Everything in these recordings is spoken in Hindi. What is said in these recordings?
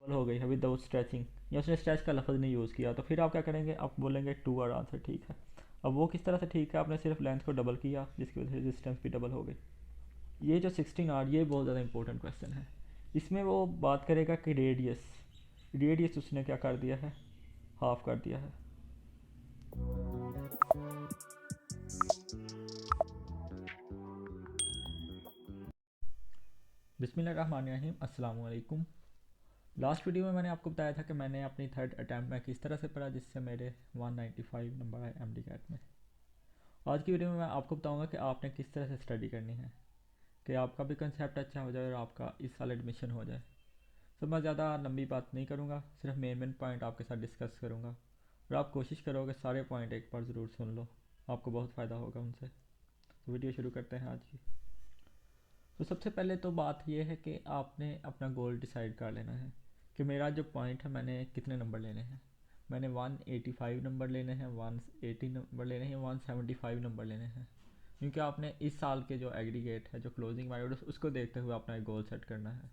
हो गई है विदाउट स्ट्रेचिंग, या उसने स्ट्रेच का लफ्ज़ नहीं यूज़ किया, तो फिर आप क्या करेंगे, आप बोलेंगे टू और आंसर ठीक है। अब वो किस तरह से ठीक है, आपने सिर्फ लेंथ को डबल किया जिसकी वजह से डिस्टेंस भी डबल हो गई। ये जो 16 आर, ये बहुत ज़्यादा इंपॉर्टेंट क्वेश्चन है। इसमें वो बात करेगा कि रेडियस, रेडियस उसने क्या कर दिया है, हाफ कर दिया है। बिस्मिल्लाहिर्रहमानिर्रहीम, अस्सलाम वालेकुम। लास्ट वीडियो में मैंने आपको बताया था कि मैंने अपनी थर्ड अटैम्प्ट में किस तरह से पढ़ा जिससे मेरे 195 नंबर आए एम डी कैट में। आज की वीडियो में मैं आपको बताऊंगा कि आपने किस तरह से स्टडी करनी है कि आपका भी कंसेप्ट अच्छा हो जाए और आपका इस साल एडमिशन हो जाए। तो मैं ज़्यादा लंबी बात नहीं करूँगा, सिर्फ मेन मेन पॉइंट आपके साथ डिस्कस करूँगा और आप कोशिश करोगे सारे पॉइंट एक बार ज़रूर सुन लो, आपको बहुत फ़ायदा होगा उनसे। तो वीडियो शुरू करते हैं आज की। तो सबसे पहले तो बात यह है कि आपने अपना गोल डिसाइड कर लेना है कि मेरा जो पॉइंट है मैंने कितने नंबर लेने हैं। मैंने 185 नंबर लेने हैं, 180 नंबर लेने हैं, 175 नंबर लेने हैं, क्योंकि आपने इस साल के जो एग्रीगेट है, जो क्लोजिंग मार्क्स, उसको देखते हुए अपना एक गोल सेट करना है।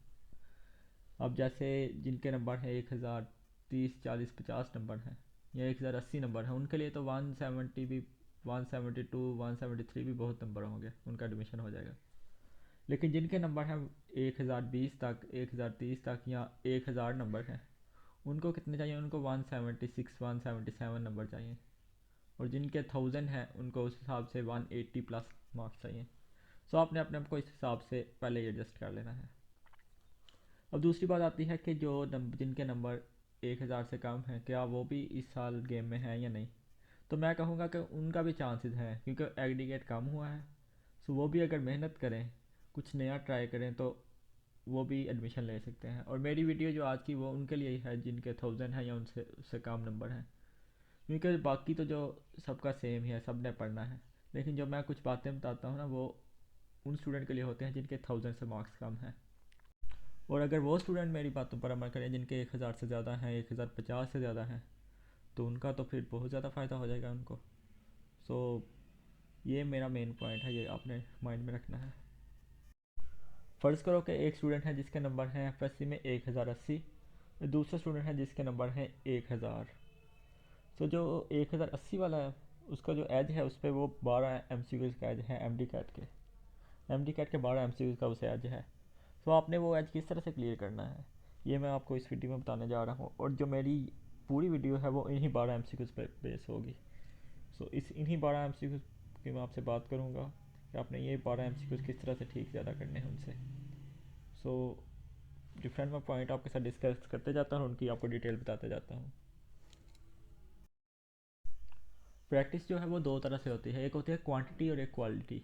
अब जैसे जिनके नंबर है 1030, 40, 50 नंबर हैं या 1080 नंबर है, उनके लिए तो 170 भी, 172, 173 भी बहुत नंबर होंगे, उनका एडमिशन हो जाएगा। लेकिन जिनके नंबर हैं 1020 तक, 1030 तक या 1000 नंबर हैं, उनको कितने चाहिए, उनको 176, 177 नंबर चाहिए। और जिनके 1000 हैं उनको उस हिसाब से 180 प्लस मार्क्स चाहिए। सो आपने अपने आप को इस हिसाब से पहले ही एडजस्ट कर लेना है। अब दूसरी बात आती है कि जो जिनके नंबर 1000 से कम हैं, क्या वो भी इस साल गेम में हैं या नहीं। तो मैं कहूँगा कि उनका भी चांसेस हैं, क्योंकि एग्रीगेट कम हुआ है। सो वो भी अगर मेहनत करें, कुछ नया ट्राई करें, तो वो भी एडमिशन ले सकते हैं। और मेरी वीडियो जो आज की वो उनके लिए ही है जिनके 1000 है या उनसे उससे कम नंबर हैं, क्योंकि बाकी तो जो सबका सेम ही है, सब ने पढ़ना है। लेकिन जो मैं कुछ बातें बताता हूँ ना, वो उन स्टूडेंट के लिए होते हैं जिनके 1000 से मार्क्स कम हैं। और अगर वो स्टूडेंट मेरी बातों पर अमल करें जिनके 1000 से ज़्यादा हैं, 1050 से ज़्यादा हैं, तो उनका तो फिर बहुत ज़्यादा फ़ायदा हो जाएगा उनको। सो ये मेरा मेन पॉइंट है, ये आपने माइंड में रखना है। फ़र्ज़ करो कि एक स्टूडेंट है जिसके नंबर हैं एफ में 1080, दूसरा स्टूडेंट है जिसके नंबर हैं 1000। तो जो 1080 वाला है, उसका जो एज है उस पर वो 12 एम सी क्यूज़ का एज है, एम डी कैट के 12 एम सी क्यूज़ का उसे एज है। तो आपने वो एज किस तरह से क्लियर करना है, ये मैं आपको इस वीडियो में बताने जा रहा हूँ। और जो मेरी पूरी वीडियो है वो इन्हीं 12 एम सी क्यूज़ पर बेस होगी। सो इस इन्हीं 12 एम सी क्यूज़ की मैं आपसे बात करूँगा कि आपने ये 12 एम सी क्यूज़ किस तरह से ठीक ज़्यादा करने हैं उनसे। सो डिफरेंट मैं पॉइंट आपके साथ डिस्कस करते जाता हूँ, उनकी आपको डिटेल बताते जाता हूँ। प्रैक्टिस जो है वो दो तरह से होती है, एक होती है क्वांटिटी और एक क्वालिटी।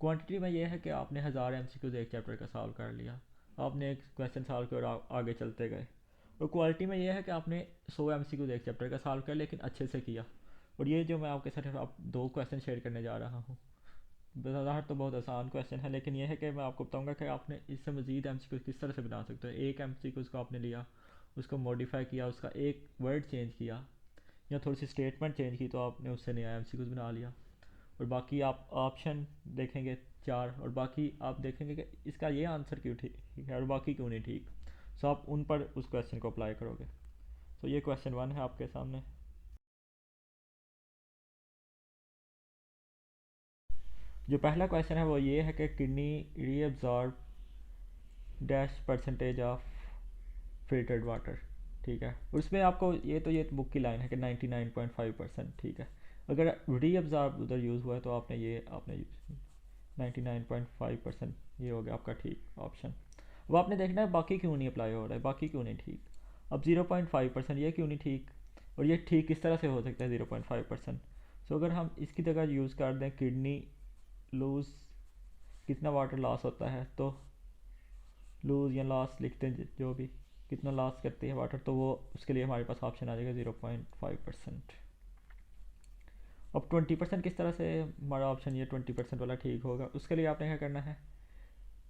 क्वांटिटी में ये है कि आपने 1000 एम सी क्यूज़ एक चैप्टर का सॉल्व कर लिया, आपने एक क्वेश्चन सॉल्व किया और आगे चलते गए। और क्वालिटी में ये है कि आपने 100 एम सी क्यूज़ एक चैप्टर का सॉल्व कर लेकिन अच्छे से किया। और ये जो मैं आपके साथ आप दो क्वेश्चन शेयर करने जा रहा हूँ, बाहर तो बहुत आसान क्वेश्चन है, लेकिन यह है कि मैं आपको बताऊंगा कि आपने इससे मज़ीद एम सी क्यूज़ किस तरह से बना सकते हो। एक एम सी क्यूज़ को आपने लिया, उसको मॉडिफाई किया, उसका एक वर्ड चेंज किया या थोड़ी सी स्टेटमेंट चेंज की, तो आपने उससे नया एम सी क्यूज़ बना लिया। और बाकी आप ऑप्शन देखेंगे चार, और बाकी आप देखेंगे कि इसका ये आंसर क्यों ठीक है और बाकी क्यों नहीं ठीक। सो आप उन पर उस क्वेश्चन को अप्लाई करोगे। तो ये क्वेश्चन वन है आपके सामने। जो पहला क्वेश्चन है वो ये है कि kidney reabsorb dash percentage of filtered water. ठीक है, उसमें आपको ये बुक की लाइन है कि 99.5%। ठीक है, अगर रीअब्जॉर्ब उधर यूज़ हुआ है तो आपने 99.5%, ये हो गया आपका ठीक ऑप्शन। अब आपने देखना है बाकी क्यों नहीं अप्लाई हो रहा है, बाकी क्यों नहीं ठीक। अब 0.5% ये क्यों नहीं ठीक, और ये ठीक किस तरह से हो सकता है 0.5%। सो अगर हम इसकी जगह यूज़ कर दें किडनी लूज़, कितना वाटर लॉस होता है, तो लूज़ या लॉस लिखते हैं जो भी, कितना लॉस करती है वाटर, तो वो उसके लिए हमारे पास ऑप्शन आ जाएगा 0.5%। अब 20% किस तरह से हमारा ऑप्शन ये 20% वाला ठीक होगा, उसके लिए आपने क्या करना है,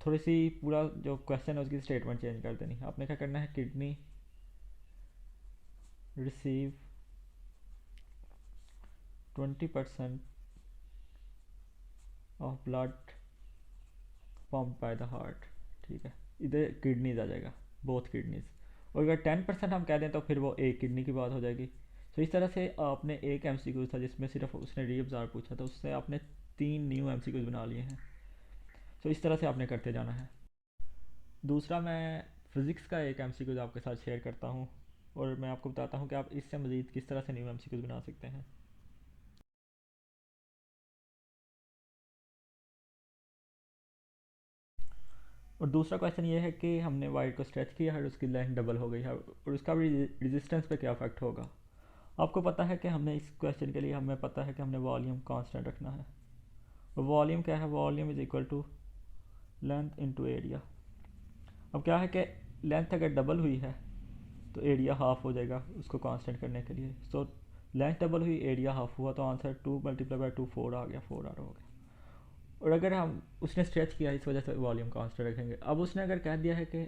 थोड़ी सी पूरा जो क्वेश्चन है उसकी स्टेटमेंट चेंज कर देनी है। आपने क्या करना है, kidney receive 20% of blood pump by the heart. ठीक है, इधर किडनीज आ जाएगा, बोथ किडनीज। और अगर 10% हम कह दें तो फिर वो एक किडनी की बात हो जाएगी। तो इस तरह से आपने एक एमसीक्यू था जिसमें सिर्फ उसने री ऑब्जर्व पूछा था, उससे आपने 3 न्यू एमसीक्यूज बना लिए हैं। तो इस तरह से आपने करते जाना है। दूसरा, मैं फ़िज़िक्स का एक एमसीक्यूज आपके साथ शेयर करता हूँ और मैं आपको बताता हूँ कि आप इससे मज़ीद किस तरह से न्यू एमसीक्यूज बना सकते हैं। और दूसरा क्वेश्चन ये है कि हमने वायर को स्ट्रेच किया है और उसकी लेंथ डबल हो गई है और उसका भी रेजिस्टेंस पे क्या इफेक्ट होगा। आपको पता है कि हमने इस क्वेश्चन के लिए हमें पता है कि हमने वॉल्यूम कांस्टेंट रखना है। और वॉल्यूम क्या है, volume is equal to length into area. अब क्या है कि लेंथ अगर डबल हुई है तो एरिया हाफ हो जाएगा उसको कांस्टेंट करने के लिए। सो लेंथ डबल हुई, एरिया हाफ हुआ, तो आंसर 2 × 2 4 आ गया, 4 हो गया। और अगर हम उसने स्ट्रेच किया इस वजह से वॉल्यूम कांस्टेंट रखेंगे। अब उसने अगर कह दिया है कि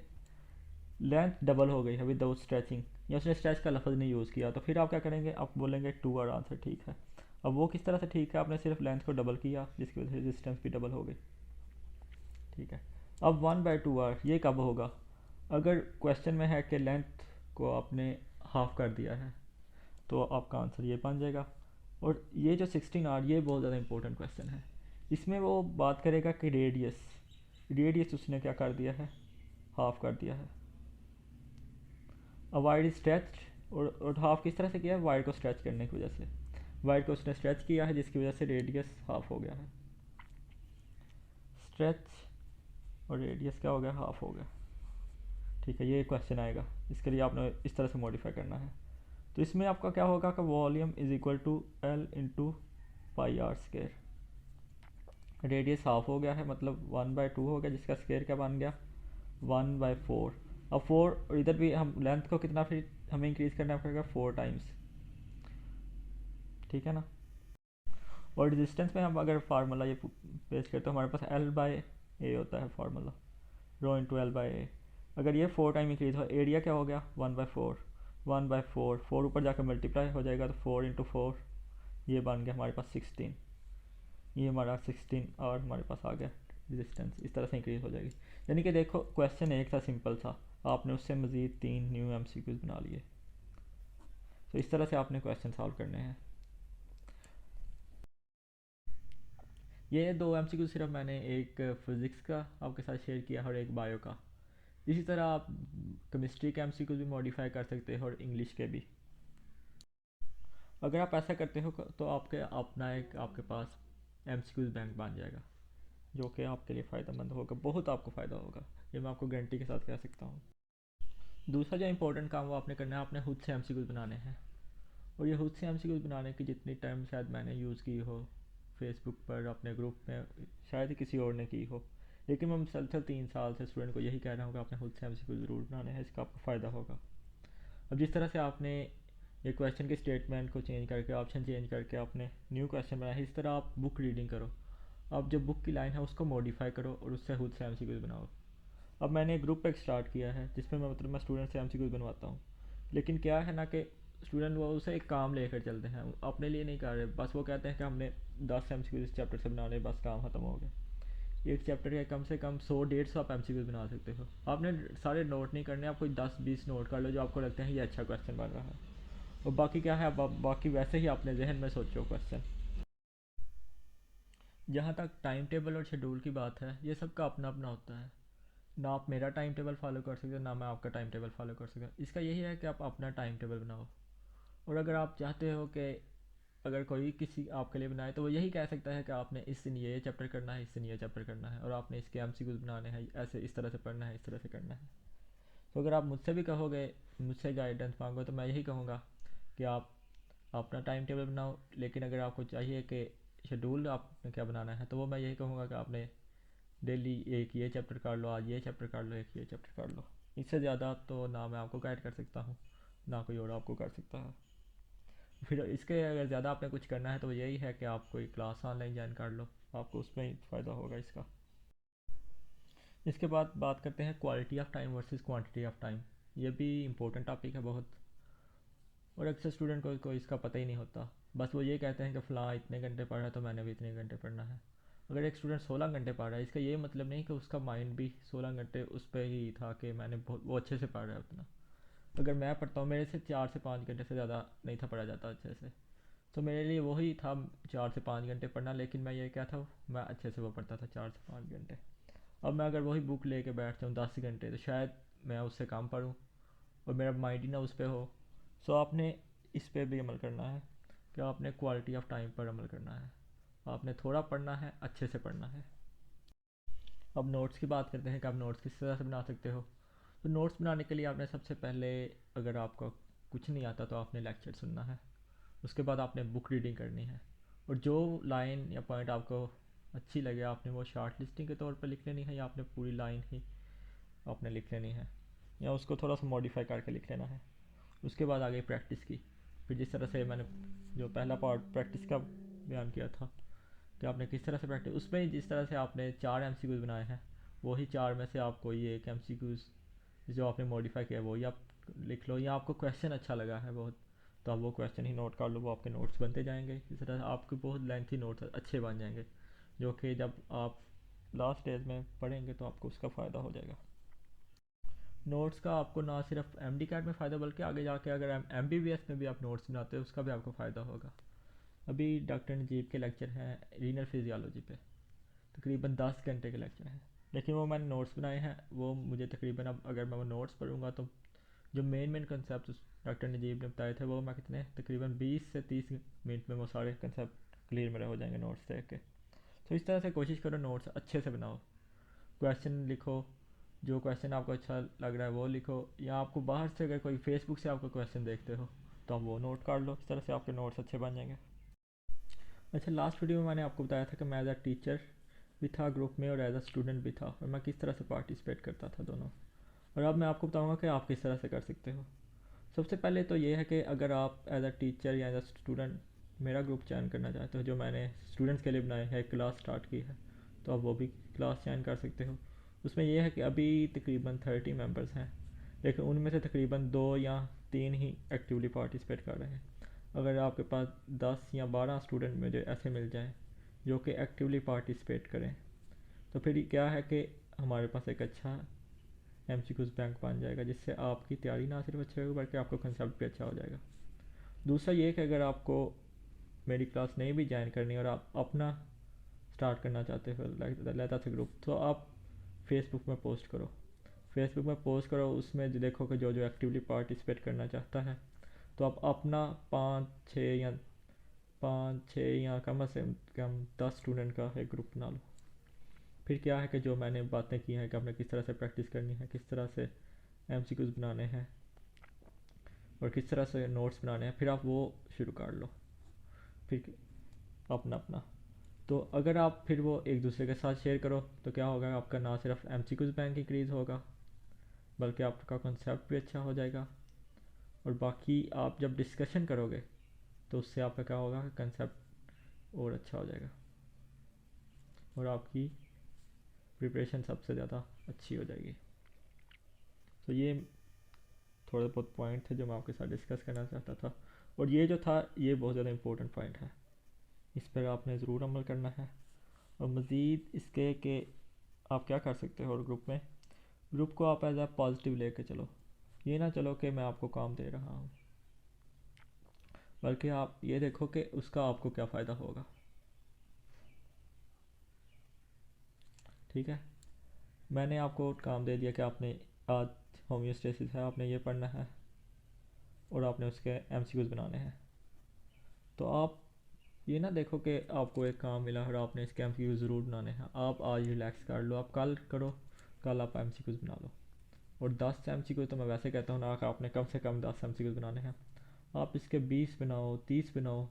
लेंथ डबल हो गई है विदाउट स्ट्रेचिंग, या उसने स्ट्रेच का लफ्ज़ नहीं यूज़ किया, तो फिर आप क्या करेंगे, आप बोलेंगे 2 और आंसर ठीक है। अब वो किस तरह से ठीक है, आपने सिर्फ लेंथ को डबल किया जिसकी वजह से रेजिस्टेंस भी डबल हो गई। ठीक है। अब 1/2 आर ये कब होगा, अगर क्वेश्चन में है कि लेंथ को आपने हाफ कर दिया है तो आपका आंसर ये बन जाएगा। और ये जो 16 आर, ये बहुत ज़्यादा इंपॉर्टेंट क्वेश्चन है। इसमें वो बात करेगा कि रेडियस, रेडियस उसने क्या कर दिया है, हाफ कर दिया है। अब वायर इज स्ट्रेच, और हाफ किस तरह से किया है, वायर को स्ट्रेच करने की वजह से। वायर को उसने स्ट्रेच किया है जिसकी वजह से रेडियस हाफ हो गया है। स्ट्रेच और रेडियस क्या हो गया, हाफ हो गया। ठीक है, ये क्वेश्चन आएगा, इसके लिए आपने इस तरह से मॉडिफाई करना है। तो इसमें आपका क्या होगा कि volume is equal to L into pi R square. Radius half हो गया है मतलब 1/2 हो गया, जिसका स्केयर क्या बन गया, 1/4। अब 4, और इधर भी हम लेंथ को कितना फिर हमें इंक्रीज़ करना पड़ेगा, 4 टाइम्स। ठीक है ना। और रेजिस्टेंस में हम अगर फार्मूला ये पेश करते हैं, हमारे पास L/A होता है फार्मूला, रो इंटू L/A। अगर ये 4 टाइम इंक्रीज हो, एरिया क्या हो गया, 1/4। 1/4, 4 ऊपर जाकर मल्टीप्लाई हो जाएगा तो 4 × 4, ये बन गया हमारे पास 16। ये हमारा 16 और हमारे पास आ गया रेजिस्टेंस, इस तरह से इंक्रीज हो जाएगी। यानी कि देखो क्वेश्चन एक था, सिंपल था, आपने उससे मज़ीद 3 न्यू एमसीक्यूज बना लिए। तो इस तरह से आपने क्वेश्चन सॉल्व करने हैं। ये 2 एमसीक्यू सिर्फ मैंने एक फिज़िक्स का आपके साथ शेयर किया और एक बायो का। इसी तरह आप केमिस्ट्री के एमसीक्यू भी मॉडिफाई कर सकते हो और इंग्लिश के भी। अगर आप ऐसा करते हो तो आपके अपना एक आपके पास एमसीक्यूज बैंक बन जाएगा, जो कि आपके लिए फ़ायदेमंद होगा, बहुत आपको फ़ायदा होगा, ये मैं आपको गारंटी के साथ कह सकता हूँ। दूसरा जो इंपॉर्टेंट काम वो आपने करना है, आपने खुद से एमसीक्यूज बनाने हैं। और ये खुद से एमसीक्यूज बनाने की जितनी टाइम शायद मैंने यूज़ की हो फेसबुक पर अपने ग्रुप में, शायद ही किसी और ने की हो, लेकिन मैं मुसलसल 3 साल से स्टूडेंट को यही कह रहा हूँ कि आपने खुद से एमसीक्यू ज़रूर बनाने हैं, इसका आपको फ़ायदा होगा। अब जिस तरह से आपने ये क्वेश्चन के स्टेटमेंट को चेंज करके, ऑप्शन चेंज करके आपने न्यू क्वेश्चन बनाया है, इस तरह आप बुक रीडिंग करो। आप जो बुक की लाइन है उसको मॉडिफाई करो और उससे खुद से एमसीक्यूज बनाओ। अब मैंने ग्रुप एक स्टार्ट किया है जिसमें मैं स्टूडेंट से एमसीक्यूज बनवाता हूँ। लेकिन क्या है ना कि स्टूडेंट वो उसे एक काम लेकर चलते हैं, अपने लिए नहीं कर रहे, बस वो कहते हैं कि हमने 10 एमसीक्यूज इस चैप्टर से बना ले, बस काम ख़त्म हो गया। एक चैप्टर के कम से कम 100 150 आप एमसीक्यूज बना सकते हो। आपने सारे नोट नहीं करने, आप कोई 10 20 नोट कर लो जो आपको लगता है ये अच्छा क्वेश्चन बन रहा है। और बाकी क्या है, बाकी वैसे ही अपने जहन में सोचो क्वेश्चन। जहाँ तक टाइम टेबल और शेड्यूल की बात है, ये सबका अपना अपना होता है। ना आप मेरा टाइम टेबल फॉलो कर सकते हो, ना मैं आपका टाइम टेबल फॉलो कर सकता हूँ। इसका यही है कि आप अपना टाइम टेबल बनाओ। और अगर आप चाहते हो कि अगर कोई किसी आपके लिए बनाए, तो वो यही कह सकता है कि आपने इस दिन ये चैप्टर करना है, इस दिन ये चैप्टर करना है, और आपने इसके एमसीक्यूज बनाने हैं, ऐसे इस तरह से पढ़ना है, इस तरह से करना है। तो अगर आप मुझसे भी कहोगे, मुझसे गाइडेंस मांगो, तो मैं यही कहूँगा कि आप अपना टाइम टेबल बनाओ। लेकिन अगर आपको चाहिए कि शेड्यूल आपने क्या बनाना है, तो वो मैं यही कहूँगा कि आपने डेली एक ये चैप्टर कर लो, आज ये चैप्टर कर लो, एक ये चैप्टर कर लो। इससे ज़्यादा तो ना मैं आपको गाइड कर सकता हूँ, ना कोई और आपको कर सकता है। फिर इसके अगर ज़्यादा आपने कुछ करना है तो यही है कि आप कोई क्लास ऑनलाइन ज्वाइन कर लो, आपको उसमें ही फ़ायदा होगा इसका। इसके बाद बात करते हैं quality of time versus quantity of time. ये भी इंपॉर्टेंट टॉपिक है बहुत, और अक्सर स्टूडेंट को इसका पता ही नहीं होता। बस वो ये कहते हैं कि फ़लाँ इतने घंटे पढ़ रहा है तो मैंने भी इतने घंटे पढ़ना है। अगर एक स्टूडेंट 16 घंटे पढ़ रहा है, इसका ये मतलब नहीं कि उसका माइंड भी 16 घंटे उस पर ही था कि मैंने बहुत वो अच्छे से पढ़ रहा है उतना। अगर मैं पढ़ता हूँ, मेरे से 4 से 5 घंटे से ज़्यादा नहीं था पढ़ा जाता अच्छे से। तो मेरे लिए वही था 4 से 5 घंटे पढ़ना, लेकिन मैं ये क्या था, मैं अच्छे से वो पढ़ता था 4 से 5 घंटे। अब मैं अगर वही बुक लेके बैठ जाऊँ 10 घंटे, तो शायद मैं उससे कम पढूँ और मेरा माइंड ही ना उस पर हो। सो आपने इस पे भी अमल करना है कि आपने क्वालिटी ऑफ टाइम पर अमल करना है। आपने थोड़ा पढ़ना है, अच्छे से पढ़ना है। अब नोट्स की बात करते हैं कि आप नोट्स किस तरह से बना सकते हो। तो नोट्स बनाने के लिए आपने सबसे पहले, अगर आपको कुछ नहीं आता तो आपने लेक्चर सुनना है। उसके बाद आपने बुक रीडिंग करनी है, और जो लाइन या पॉइंट आपको अच्छी लगे आपने वो शॉर्ट लिस्टिंग के तौर पर लिख लेनी है, या आपने पूरी लाइन ही आपने लिख लेनी है, या उसको थोड़ा सा मॉडिफाई करके लिख लेना है। उसके बाद आगे प्रैक्टिस की। फिर जिस तरह से मैंने जो पहला पार्ट प्रैक्टिस का बयान किया था कि आपने किस तरह से प्रैक्टिस, उसमें जिस तरह से आपने 4 MCQs बनाए हैं, वही 4 में से आप कोई एक MCQs जो आपने मॉडिफाई किया वही आप लिख लो, या आपको क्वेश्चन अच्छा लगा है बहुत तो आप वो क्वेश्चन ही नोट कर लो, वो आपके नोट्स बनते जाएंगे। इस तरह आपके बहुत लेंथी नोट्स अच्छे बन जाएंगे, जो कि जब आप लास्ट स्टेज में पढ़ेंगे तो आपको उसका फ़ायदा हो जाएगा। नोट्स का आपको ना सिर्फ MD कैट में फ़ायदा, बल्कि आगे जाके अगर MBBS में भी आप नोट्स बनाते हो उसका भी आपको फ़ायदा होगा। अभी डॉक्टर नजीब के लेक्चर हैं रीनल फिजियोलॉजी पे, तकरीबन 10 घंटे के लेक्चर हैं, लेकिन वो मैंने नोट्स बनाए हैं। वो मुझे तकरीबन, अब अगर मैं वो नोट्स पढ़ूंगा तो जो main main concept doctor Najeeb ने बताए थे वो मैं कितने तकरीबन 20 से 30 मिनट में वो सारे कंसेप्ट क्लियर मेरे हो जाएंगे नोट्स देख के। तो इस तरह से कोशिश करो नोट्स अच्छे से बनाओ। क्वेश्चन लिखो, जो क्वेश्चन आपको अच्छा लग रहा है वो लिखो, या आपको बाहर से अगर कोई फेसबुक से आपको क्वेश्चन देखते हो तो आप वो नोट कर लो। इस तरह से आपके नोट्स अच्छे बन जाएंगे। अच्छा, लास्ट वीडियो में मैंने आपको बताया था कि मैं एज अ टीचर भी था ग्रुप में और एज अ स्टूडेंट भी था, और मैं किस तरह से पार्टिसिपेट करता था दोनों। और अब मैं आपको बताऊंगा कि आप किस तरह से कर सकते हो। सबसे पहले तो ये है कि अगर आप एज अ टीचर या एज अ स्टूडेंट मेरा ग्रुप ज्वाइन करना चाहते हो, जो मैंने स्टूडेंट्स के लिए बनाया है, एक क्लास स्टार्ट की है, तो आप वो भी क्लास ज्वाइन कर सकते हो। उसमें यह है कि अभी तकरीबन 30 मेंबर्स हैं, लेकिन उनमें से तकरीबन 2 या 3 ही एक्टिवली पार्टिसिपेट कर रहे हैं। अगर आपके पास 10 या 12 स्टूडेंट मुझे ऐसे मिल जाएं जो कि एक्टिवली पार्टिसिपेट करें, तो फिर क्या है कि हमारे पास एक अच्छा MCQs बैंक बन जाएगा, जिससे आपकी तैयारी ना सिर्फ अच्छी होगी बल्कि आपका कंसेप्ट भी अच्छा हो जाएगा। दूसरा ये कि अगर आपको मेरी क्लास नहीं भी ज्वाइन करनी और आप अपना स्टार्ट करना चाहते हो लेता से ग्रुप, तो आप फेसबुक में पोस्ट करो। फेसबुक में पोस्ट करो, उसमें जो देखो कि जो जो एक्टिवली पार्टिसिपेट करना चाहता है, तो आप अपना 5 6 या कम से कम 10 स्टूडेंट का एक ग्रुप बना लो। फिर क्या है कि जो मैंने बातें की हैं कि आपने किस तरह से प्रैक्टिस करनी है, किस तरह से MCQs बनाने हैं और किस तरह से नोट्स बनाने हैं, फिर आप वो शुरू कर लो। फिर अपना अपना, तो अगर आप फिर वो एक दूसरे के साथ शेयर करो तो क्या होगा, आपका ना सिर्फ MCQs बैंक इंक्रीज़ होगा बल्कि आपका कंसेप्ट भी अच्छा हो जाएगा। और बाकी आप जब डिस्कशन करोगे तो उससे आपका क्या होगा, कंसेप्ट और अच्छा हो जाएगा और आपकी प्रिपरेशन सबसे ज़्यादा अच्छी हो जाएगी। तो ये थोड़े बहुत पॉइंट थे जो मैं आपके साथ डिस्कस करना चाहता था, और ये जो था ये बहुत ज़्यादा इंपॉर्टेंट पॉइंट है, इस पर आपने ज़रूर अमल करना है। और मज़ीद इसके कि आप क्या कर सकते हो, और ग्रुप को आप एज आ पॉजिटिव लेके चलो। ये ना चलो कि मैं आपको काम दे रहा हूँ, बल्कि आप ये देखो कि उसका आपको क्या फ़ायदा होगा। ठीक है, मैंने आपको काम दे दिया कि आपने आज होम्योस्टेसिस है, आपने ये पढ़ना है और आपने उसके MCQs बनाने हैं। तो आप ये ना देखो कि आपको एक काम मिला और आपने इसके MCQs ज़रूर बनाने हैं। आप आज रिलैक्स कर लो, आप कल करो, कल आप MCQs बना लो। और 10 MCQ तो मैं वैसे कहता हूँ ना कि आपने कम से कम 10 MCQs बनाने हैं। आप इसके 20 बनाओ, 30 बनाओ,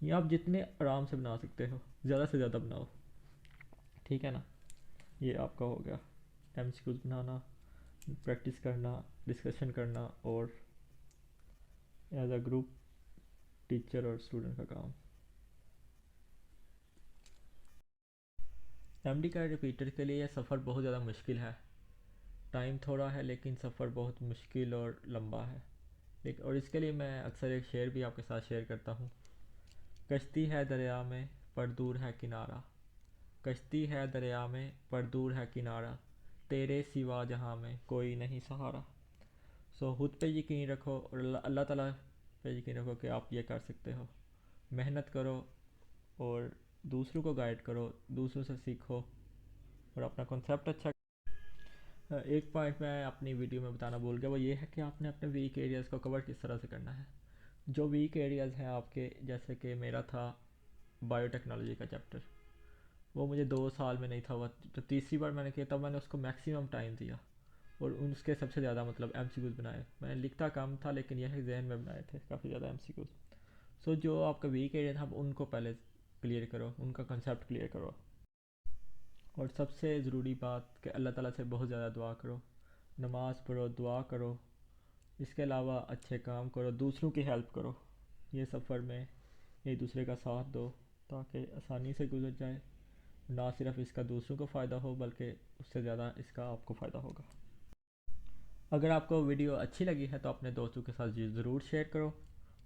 या आप जितने आराम से बना सकते हो ज़्यादा से ज़्यादा बनाओ। ठीक है ना, ये आपका हो गया MCQs बनाना, प्रैक्टिस करना, डिस्कशन करना और एज अ ग्रुप टीचर और स्टूडेंट का काम। MD का रिपीटर के लिए यह सफ़र बहुत ज़्यादा मुश्किल है। टाइम थोड़ा है लेकिन सफ़र बहुत मुश्किल और लंबा है। लेकिन और इसके लिए मैं अक्सर एक शेर भी आपके साथ शेयर करता हूँ। कश्ती है दरिया में पर दूर है किनारा, कश्ती है दरिया में पर दूर है किनारा, तेरे सिवा जहाँ में कोई नहीं सहारा। सो खुद पे यकीन रखो और अल्लाह ताला पे यकीन रखो कि आप ये कर सकते हो। मेहनत करो और दूसरों को गाइड करो, दूसरों से सीखो और अपना कॉन्सेप्ट अच्छा। एक पॉइंट मैं अपनी वीडियो में बताना भूल गया, वो ये है कि आपने अपने वीक एरियाज़ को कवर किस तरह से करना है। जो वीक एरियाज़ हैं आपके, जैसे कि मेरा था बायोटेक्नोलॉजी का चैप्टर, वो मुझे 2 साल में नहीं था हुआ। तो तीसरी बार मैंने किया तब मैंने उसको मैक्सिमम टाइम दिया और उसके सबसे ज़्यादा मतलब एम बनाए। मैंने लिखता कम था लेकिन यह जहन में बनाए थे काफ़ी ज़्यादा एम। सो जो आपका वीक एरिया था उनको पहले क्लियर करो, उनका कंसेप्ट क्लियर करो। और सबसे ज़रूरी बात कि अल्लाह ताला से बहुत ज़्यादा दुआ करो, नमाज़ पढ़ो, दुआ करो। इसके अलावा अच्छे काम करो, दूसरों की हेल्प करो। ये सफ़र में एक दूसरे का साथ दो ताकि आसानी से गुजर जाए। ना सिर्फ इसका दूसरों को फ़ायदा हो बल्कि उससे ज़्यादा इसका आपको फ़ायदा होगा। अगर आपको वीडियो अच्छी लगी है तो अपने दोस्तों के साथ ज़रूर शेयर करो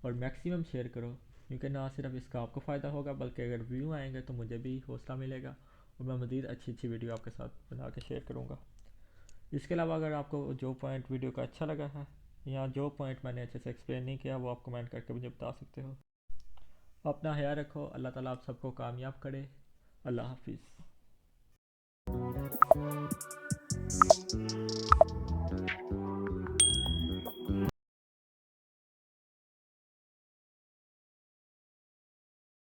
और मैक्सिमम शेयर करो, क्योंकि ना सिर्फ इसका आपको फ़ायदा होगा बल्कि अगर व्यू आएंगे तो मुझे भी हौसला मिलेगा और मैं मज़ीद अच्छी अच्छी वीडियो आपके साथ बना के शेयर करूँगा। इसके अलावा अगर आपको जो पॉइंट वीडियो का अच्छा लगा है या जो पॉइंट मैंने अच्छे से एक्सप्लेन नहीं किया वो आप कमेंट करके मुझे बता सकते हो। अपना ख्याल रखो, अल्लाह ताला आप सबको कामयाब करे। अल्लाह हाफिज़।